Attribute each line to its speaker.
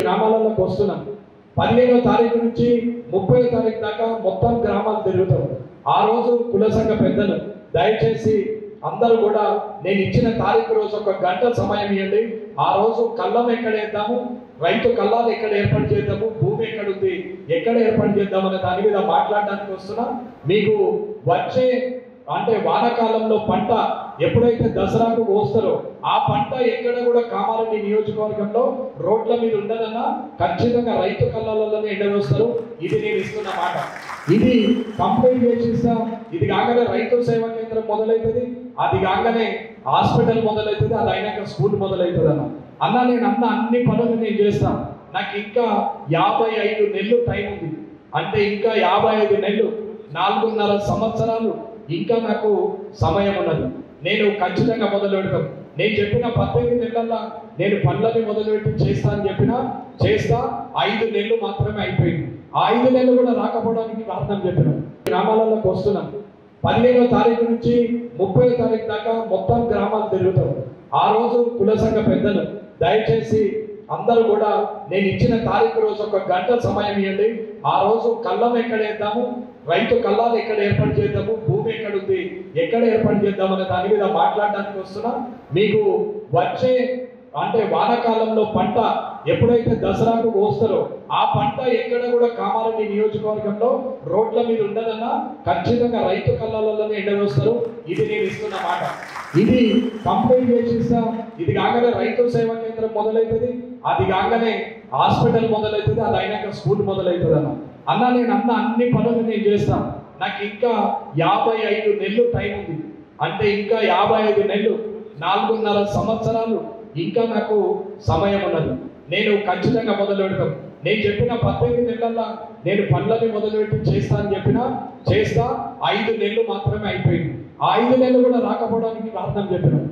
Speaker 1: గ్రామాలకు వస్తున్నాం. 15వ తారీఖు నుంచి 30వ తారీఖు దాకా మొత్తం గ్రామాలు తిరుగుతాం. ఆ రోజు కుల సంఘ పెద్దలు దయచేసి అందరూ కూడా నేను ఇచ్చిన తారీఖు రోజు ఒక గంట సమయం ఇవ్వండి. ఆ రోజు కళ్ళం ఎక్కడ వేద్దాము, రైతు కళ్ళాలు ఎక్కడ ఏర్పాటు చేద్దాము, భూమి ఎక్కడుంది ఎక్కడ ఏర్పాటు చేద్దాం అనే దాని మీద మాట్లాడడానికి వస్తున్నా. మీకు వచ్చే అంటే వానాకాలంలో పంట ఎప్పుడైతే దసరాకు కోస్తారో ఆ పంట ఎక్కడ కూడా కామారెడ్డి నియోజకవర్గంలో రోడ్ల మీద ఉండదన్నా ఖచ్చితంగా రైతు కళ్ళాలలోనే ఎండవేస్తారు. ఇది నేను ఇస్తున్న మాట. ఇది కంప్లైంట్ చేసిస్తా. ఇది కాగానే రైతు సేవా కేంద్రం మొదలవుతుంది, అది కాగానే హాస్పిటల్ మొదలవుతుంది, అది అయినాక స్కూల్ మొదలవుతుంది అన్న నేను అన్ని పనులు నేను చేస్తాను. నాకు ఇంకా 55 నెలలు టైం ఉంది. అంటే ఇంకా 55 నెలలు 4.5 సంవత్సరాలు ఇంకా నాకు సమయం ఉన్నది. నేను ఖచ్చితంగా మొదలు పెడతాను. నేను చెప్పిన 18 నెలల్లో నేను పనులని మొదలుపెట్టి చేస్తా అని చెప్పినా చేస్తా. 5 నెలలు మాత్రమే అయిపోయింది. ఆ 5 నెలలు కూడా రాకపోవడానికి కారణం చెప్పినాం. గ్రామాలకు వస్తున్నాం. 15వ తారీఖు నుంచి 30వ తారీఖు దాకా మొత్తం గ్రామాలు తిరుగుతాం. ఆ రోజు కుల సంఘ పెద్దలు దయచేసి అందరూ కూడా నేను ఇచ్చిన తారీఖు రోజు ఒక గంట సమయం ఇవ్వండి. ఆ రోజు కళ్ళం ఎక్కడ వేద్దాము, రైతు కళ్ళాలు ఎక్కడ ఏర్పాటు చేద్దాము, భూమి ఎక్కడుంది ఎక్కడ ఏర్పాటు చేద్దాం అనే దాని మీద మాట్లాడడానికి వస్తున్నా. మీకు వచ్చే అంటే వానాకాలంలో పంట ఎప్పుడైతే దసరాకు కోస్తారో ఆ పంట ఎక్కడ కూడా కామారెడ్డి నియోజకవర్గంలో రోడ్ల మీద ఉండదన్నా ఖచ్చితంగా రైతు కళ్ళాలలోనే ఎండవేస్తారు. ఇది నేను ఇస్తున్న మాట. ఇది కంప్లైంట్ చేసిస్తా. ఇది కాగానే రైతు సేవా కేంద్రం మొదలవుతుంది, అది కాగానే హాస్పిటల్ మొదలవుతుంది, అది అయినాక స్కూల్ మొదలవుతుంది అన్న నేను అన్ని పనులు నేను చేస్తాను. నాకు ఇంకా 55 నెలలు టైం ఉంది. అంటే ఇంకా 55 నెలలు 4.5 సంవత్సరాలు ఇంకా నాకు సమయం ఉన్నది. నేను ఖచ్చితంగా మొదలు పెడతాను. నేను చెప్పిన 18 నెలల్లో నేను పనులని మొదలుపెట్టి చేస్తా అని చెప్పినా చేస్తా. 5 నెలలు మాత్రమే అయిపోయింది. ఆ 5 నెలలు కూడా రాకపోవడానికి కారణం చెప్పినాం.